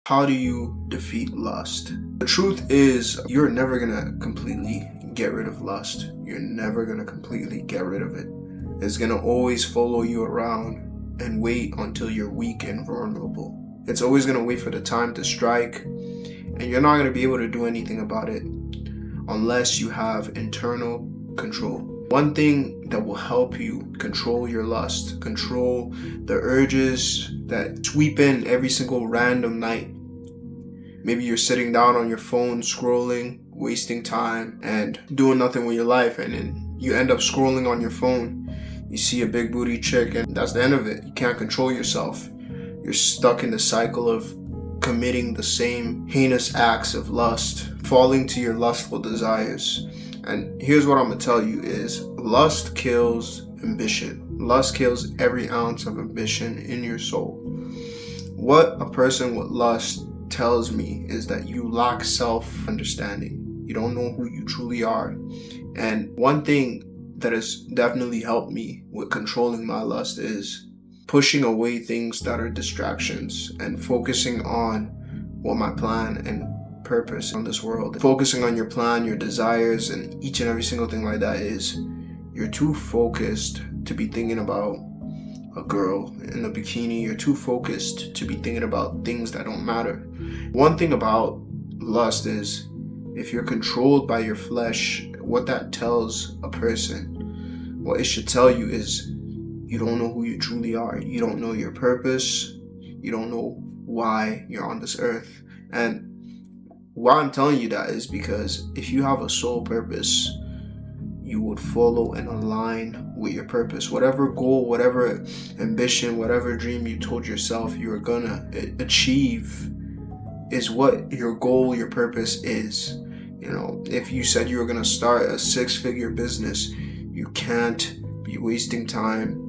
How do you defeat lust? The truth is, you're never gonna completely get rid of lust. You're never gonna completely get rid of it. It's gonna always follow you around and wait until you're weak and vulnerable. It's always gonna wait for the time to strike, and you're not gonna be able to do anything about it unless you have internal control. One thing that will help you control your lust, control the urges that sweep in every single random night. Maybe you're sitting down on your phone, scrolling, wasting time, and doing nothing with your life, and then you end up scrolling on your phone. You see a big booty chick, and that's the end of it. You can't control yourself. You're stuck in the cycle of committing the same heinous acts of lust, falling to your lustful desires. And here's what I'm gonna tell you is lust kills ambition. Lust kills every ounce of ambition in your soul. What a person with lust tells me is that you lack self-understanding. You don't know who you truly are. And one thing that has definitely helped me with controlling my lust is pushing away things that are distractions and focusing on what my plan and purpose on this world. Focusing on your plan, your desires, and each and every single thing like that is you're too focused to be thinking about a girl in a bikini. You're too focused to be thinking about things that don't matter. One thing about lust is if you're controlled by your flesh, what that tells a person, what it should tell you is you don't know who you truly are. You don't know your purpose. You don't know why you're on this earth. And why I'm telling you that is because if you have a soul purpose, you would follow and align with your purpose. Whatever goal, whatever ambition, whatever dream you told yourself you were gonna achieve is what your goal, your purpose is. You know, if you said you were gonna start a 6-figure business, you can't be wasting time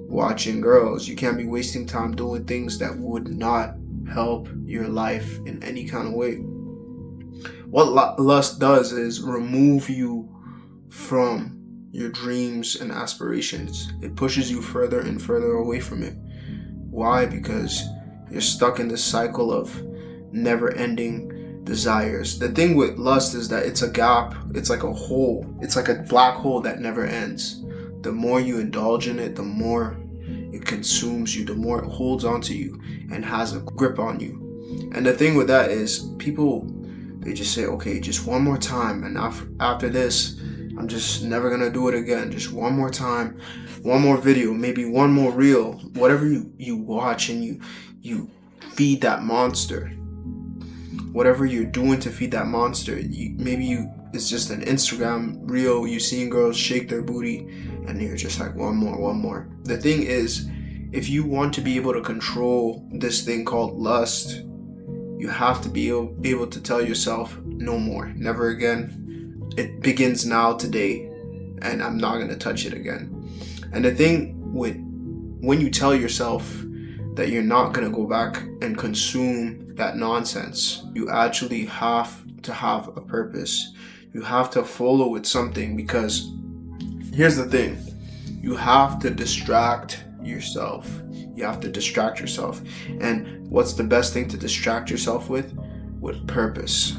watching girls. You can't be wasting time doing things that would not help your life in any kind of way. What lust does is remove you from your dreams and aspirations. It pushes you further and further away from it. Why? Because you're stuck in this cycle of never-ending desires. The thing with lust is that it's a gap. It's like a hole. It's like a black hole that never ends. The more you indulge in it, the more it consumes you, the more it holds onto you and has a grip on you. And the thing with that is people, they just say, okay, just one more time, and after this I'm just never gonna do it again. Just one more time, one more video, maybe one more reel, whatever you watch, and you feed that monster. Whatever you're doing to feed that monster, it's just an Instagram reel, you seeing girls shake their booty, and you're just like, one more. The thing is, if you want to be able to control this thing called lust, you have to be able to tell yourself, no more, never again. It begins now, today, and I'm not going to touch it again. And the thing with when you tell yourself that you're not going to go back and consume that nonsense, you actually have to have a purpose. You have to follow with something, because here's the thing. You have to distract yourself. You have to distract yourself. And what's the best thing to distract yourself with? With purpose.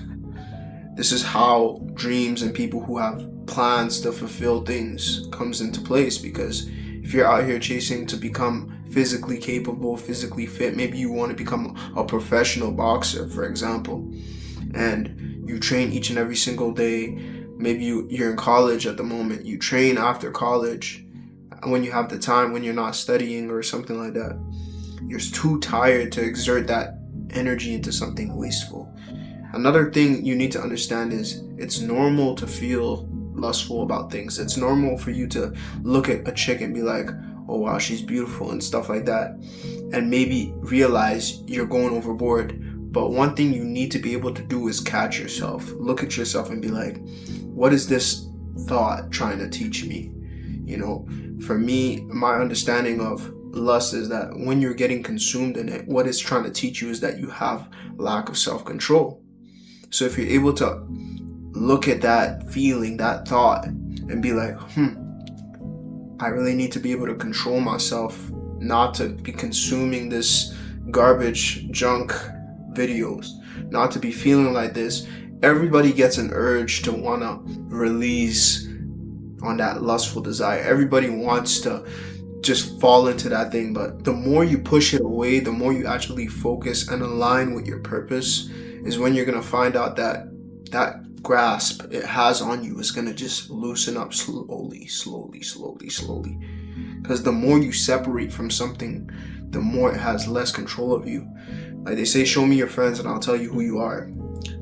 This is how dreams and people who have plans to fulfill things comes into place, because if you're out here chasing to become physically capable, physically fit, maybe you want to become a professional boxer, for example, and you train each and every single day. Maybe you're in college at the moment, you train after college when you have the time, when you're not studying or something like that. You're too tired to exert that energy into something wasteful. Another thing you need to understand is it's normal to feel lustful about things. It's normal for you to look at a chick and be like, oh wow, she's beautiful and stuff like that, and maybe realize you're going overboard. But one thing you need to be able to do is catch yourself. Look at yourself and be like, what is this thought trying to teach me? You know, for me, my understanding of lust is that when you're getting consumed in it, what it's trying to teach you is that you have lack of self-control. So if you're able to look at that feeling, that thought, and be like, I really need to be able to control myself, not to be consuming this garbage, junk, videos, not to be feeling like this. Everybody gets an urge to want to release on that lustful desire. Everybody wants to just fall into that thing, but the more you push it away, the more you actually focus and align with your purpose, is when you're going to find out that that grasp it has on you is going to just loosen up slowly. Because the more you separate from something, the more it has less control of you. Like they say, show me your friends and I'll tell you who you are.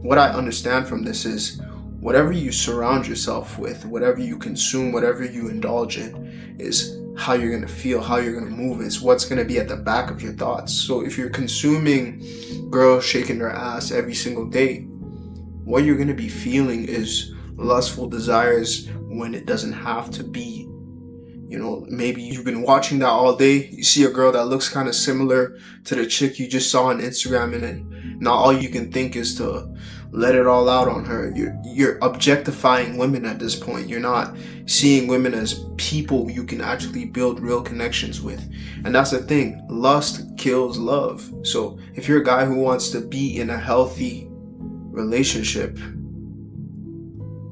What I understand from this is, whatever you surround yourself with, whatever you consume, whatever you indulge in, is how you're going to feel, how you're going to move. It's what's going to be at the back of your thoughts. So if you're consuming girls shaking their ass every single day, what you're going to be feeling is lustful desires when it doesn't have to be. You know, maybe you've been watching that all day. You see a girl that looks kind of similar to the chick you just saw on Instagram, and then now all you can think is to let it all out on her. You're objectifying women at this point. You're not seeing women as people you can actually build real connections with. And that's the thing. Lust kills love. So if you're a guy who wants to be in a healthy relationship,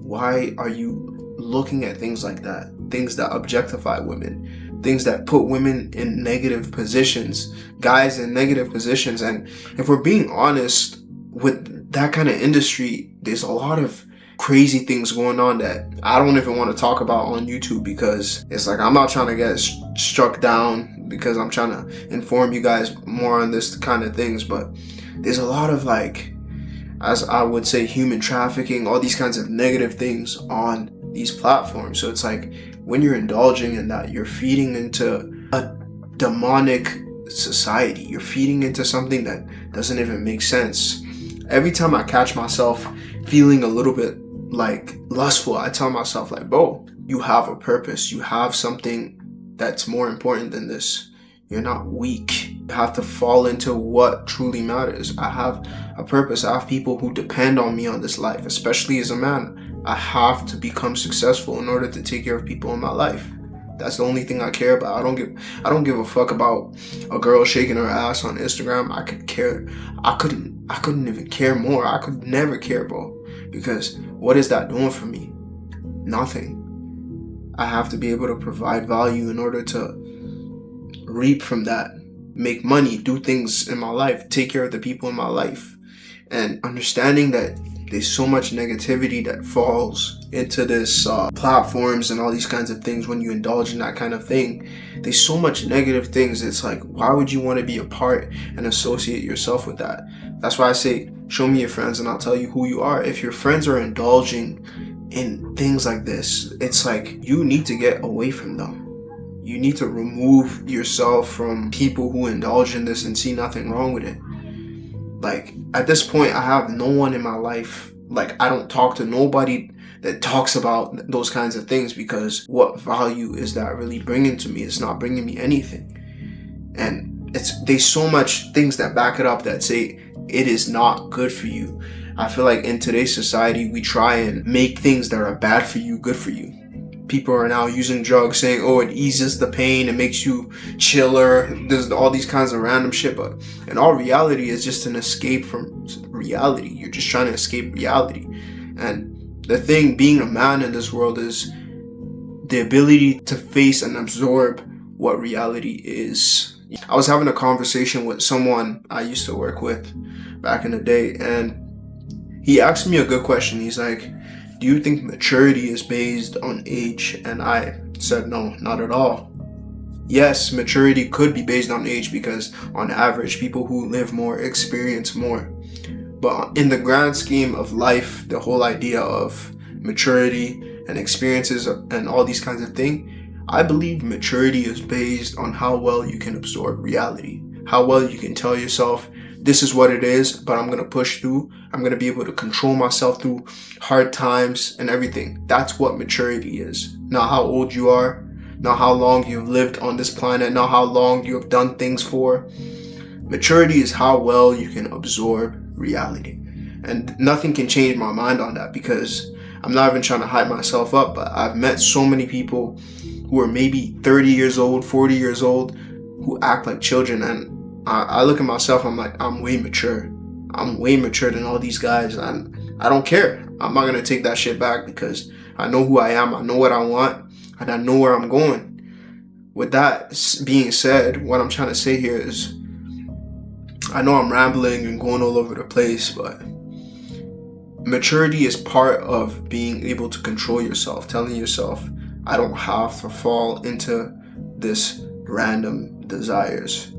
why are you looking at things like that? Things that objectify women, things that put women in negative positions, guys in negative positions. And if we're being honest with that kind of industry, there's a lot of crazy things going on that I don't even want to talk about on YouTube, because it's like, I'm not trying to get struck down because I'm trying to inform you guys more on this kind of things, but there's a lot of, like, as I would say, human trafficking, all these kinds of negative things on these platforms. So it's like, when you're indulging in that, you're feeding into a demonic society. You're feeding into something that doesn't even make sense. Every time I catch myself feeling a little bit like lustful, I tell myself, like, bro, you have a purpose. You have something that's more important than this. You're not weak. You have to fall into what truly matters. I have a purpose. I have people who depend on me on this life, especially as a man. I have to become successful in order to take care of people in my life. That's the only thing I care about. I don't give a fuck about a girl shaking her ass on Instagram. I couldn't even care more. I could never care, bro. Because what is that doing for me? Nothing. I have to be able to provide value in order to reap from that, make money, do things in my life, take care of the people in my life. And understanding that there's so much negativity that falls into this platforms and all these kinds of things when you indulge in that kind of thing. There's so much negative things. It's like, why would you want to be a part and associate yourself with that? That's why I say, show me your friends and I'll tell you who you are. If your friends are indulging in things like this, it's like, you need to get away from them. You need to remove yourself from people who indulge in this and see nothing wrong with it. Like, at this point, I have no one in my life. Like, I don't talk to nobody that talks about those kinds of things, because what value is that really bringing to me? It's not bringing me anything. And there's so much things that back it up that say it is not good for you. I feel like in today's society, we try and make things that are bad for you good for you. People are now using drugs, saying, oh, it eases the pain, it makes you chiller. There's all these kinds of random shit, but in all reality, it's just an escape from reality. You're just trying to escape reality. And the thing, being a man in this world, is the ability to face and absorb what reality is. I was having a conversation with someone I used to work with back in the day, and he asked me a good question. He's like, do you think maturity is based on age? And I said, no, not at all. Yes, maturity could be based on age, because on average, people who live more experience more. But in the grand scheme of life, the whole idea of maturity and experiences and all these kinds of things, I believe maturity is based on how well you can absorb reality, how well you can tell yourself, this is what it is, but I'm going to push through. I'm going to be able to control myself through hard times and everything. That's what maturity is. Not how old you are, not how long you've lived on this planet, not how long you have done things for. Maturity is how well you can absorb reality. And nothing can change my mind on that, because I'm not even trying to hype myself up, but I've met so many people who are maybe 30 years old, 40 years old, who act like children. And I look at myself, I'm like, I'm way mature. I'm way mature than all these guys, and I don't care. I'm not gonna take that shit back because I know who I am, I know what I want, and I know where I'm going. With that being said, what I'm trying to say here is, I know I'm rambling and going all over the place, but maturity is part of being able to control yourself, telling yourself, I don't have to fall into this random desires.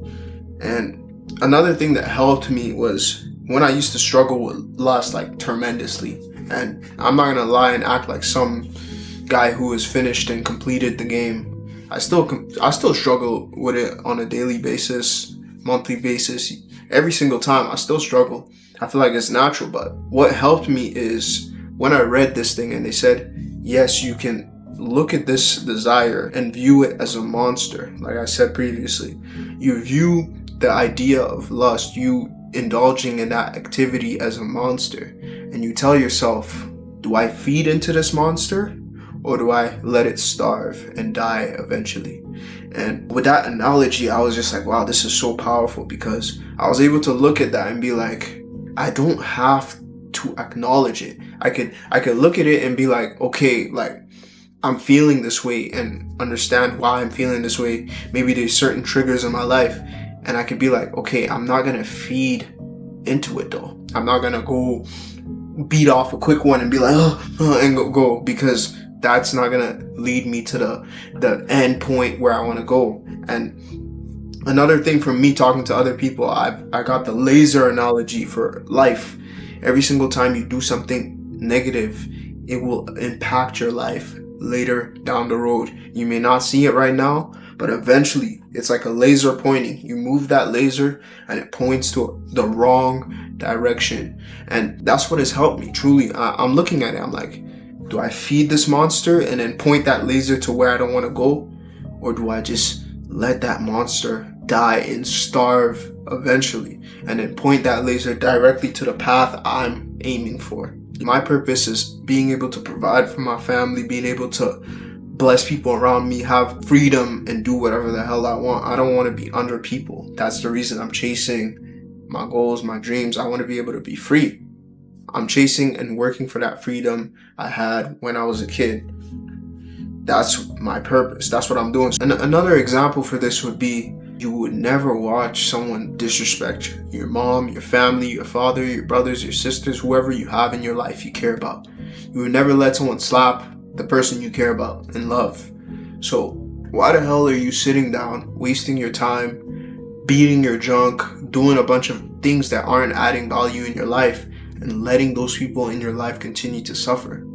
And another thing that helped me was when I used to struggle with lust like tremendously. And I'm not gonna lie and act like some guy who has finished and completed the game. I still struggle with it on a daily basis, monthly basis, every single time. I still struggle. I feel like it's natural, but what helped me is when I read this thing and they said, yes, you can look at this desire and view it as a monster. Like I said previously, you view the idea of lust, you indulging in that activity, as a monster, and you tell yourself, do I feed into this monster or do I let it starve and die eventually? And with that analogy, I was just like, wow, this is so powerful, because I was able to look at that and be like, I don't have to acknowledge it. I could look at it and be like, okay, like, I'm feeling this way, and understand why I'm feeling this way. Maybe there's certain triggers in my life, and I could be like, okay, I'm not gonna feed into it though. I'm not gonna go beat off a quick one and be like, and go, because that's not gonna lead me to the end point where I want to go. And another thing from me talking to other people, I got the laser analogy for life. Every single time you do something negative, it will impact your life later down the road. You may not see it right now, but eventually it's like a laser pointing. You move that laser and it points to the wrong direction. And that's what has helped me, truly. I'm looking at it, I'm like, do I feed this monster and then point that laser to where I don't want to go? Or do I just let that monster die and starve eventually, and then point that laser directly to the path I'm aiming for? My purpose is being able to provide for my family, being able to bless people around me, have freedom, and do whatever the hell I want. I don't want to be under people. That's the reason I'm chasing my goals, my dreams. I want to be able to be free. I'm chasing and working for that freedom I had when I was a kid. That's my purpose. That's what I'm doing. And another example for this would be, you would never watch someone disrespect you. Your mom, your family, your father, your brothers, your sisters, whoever you have in your life you care about. You would never let someone slap the person you care about and love. So why the hell are you sitting down, wasting your time, beating your junk, doing a bunch of things that aren't adding value in your life, and letting those people in your life continue to suffer,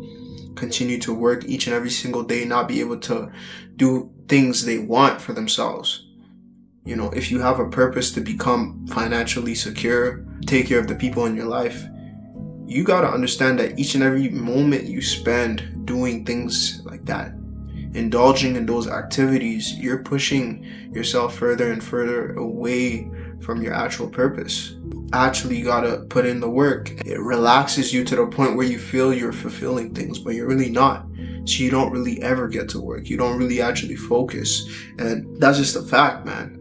continue to work each and every single day, not be able to do things they want for themselves? You know, if you have a purpose to become financially secure, take care of the people in your life, you gotta understand that each and every moment you spend doing things like that, indulging in those activities, you're pushing yourself further and further away from your actual purpose. Actually, you gotta put in the work. It relaxes you to the point where you feel you're fulfilling things, but you're really not. So you don't really ever get to work. You don't really actually focus. And that's just a fact, man.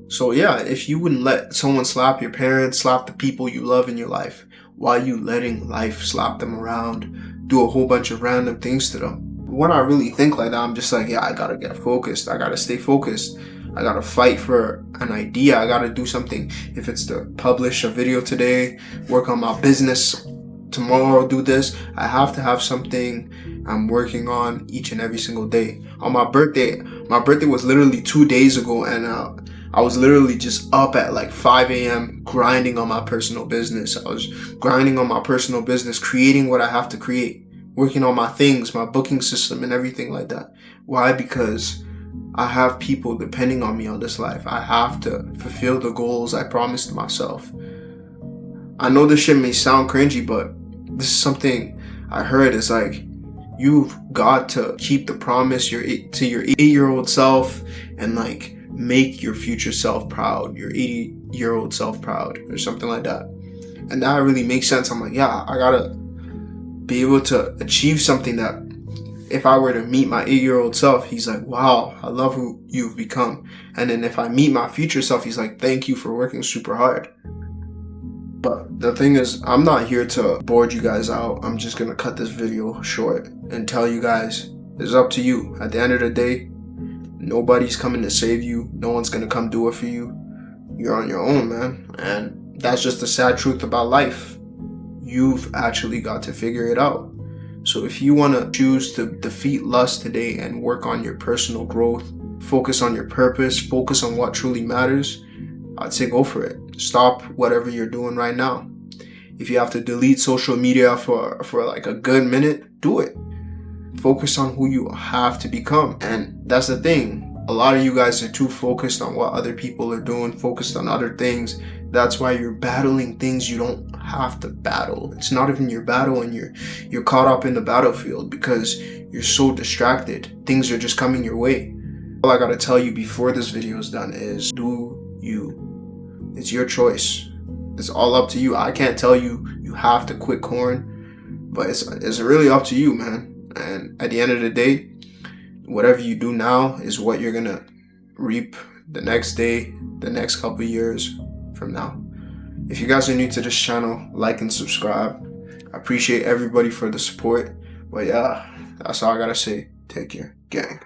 So yeah, if you wouldn't let someone slap your parents, slap the people you love in your life, why are you letting life slap them around, do a whole bunch of random things to them? When I really think like that, I'm just like, yeah, I gotta get focused. I gotta stay focused. I gotta fight for an idea. I gotta do something. If it's to publish a video today, work on my business tomorrow, do this, I have to have something I'm working on each and every single day. On my birthday was literally 2 days ago, and I was literally just up at like 5 a.m. grinding on my personal business. I was grinding on my personal business, creating what I have to create, working on my things, my booking system and everything like that. Why? Because I have people depending on me on this life. I have to fulfill the goals I promised myself. I know this shit may sound cringy, but this is something I heard. It's like, you've got to keep the promise to your 8-year-old self, and like make your future self proud, your 80-year-old self proud, or something like that. And that really makes sense. I'm like, yeah, I gotta be able to achieve something that if I were to meet my 8-year-old self, he's like, wow, I love who you've become. And then if I meet my future self, he's like, thank you for working super hard. But the thing is, I'm not here to board you guys out. I'm just gonna cut this video short and tell you guys, it's up to you. At the end of the day, nobody's coming to save you. No one's gonna come do it for you. You're on your own, man. And that's just the sad truth about life. You've actually got to figure it out. So if you want to choose to defeat lust today and work on your personal growth, focus on your purpose, focus on what truly matters, I'd say go for it. Stop whatever you're doing right now. If you have to delete social media for like a good minute, do it. Focus on who you have to become. And that's the thing. A lot of you guys are too focused on what other people are doing, focused on other things. That's why you're battling things you don't have to battle. It's not even your battle, and you're caught up in the battlefield because you're so distracted. Things are just coming your way. All I gotta tell you before this video is done is do you. It's your choice. It's all up to you. I can't tell you you have to quit corn, but it's really up to you, man. And at the end of the day, whatever you do now is what you're gonna reap the next day, the next couple years from now. If you guys are new to this channel, like and subscribe. I appreciate everybody for the support. But yeah, that's all I gotta say. Take care, gang.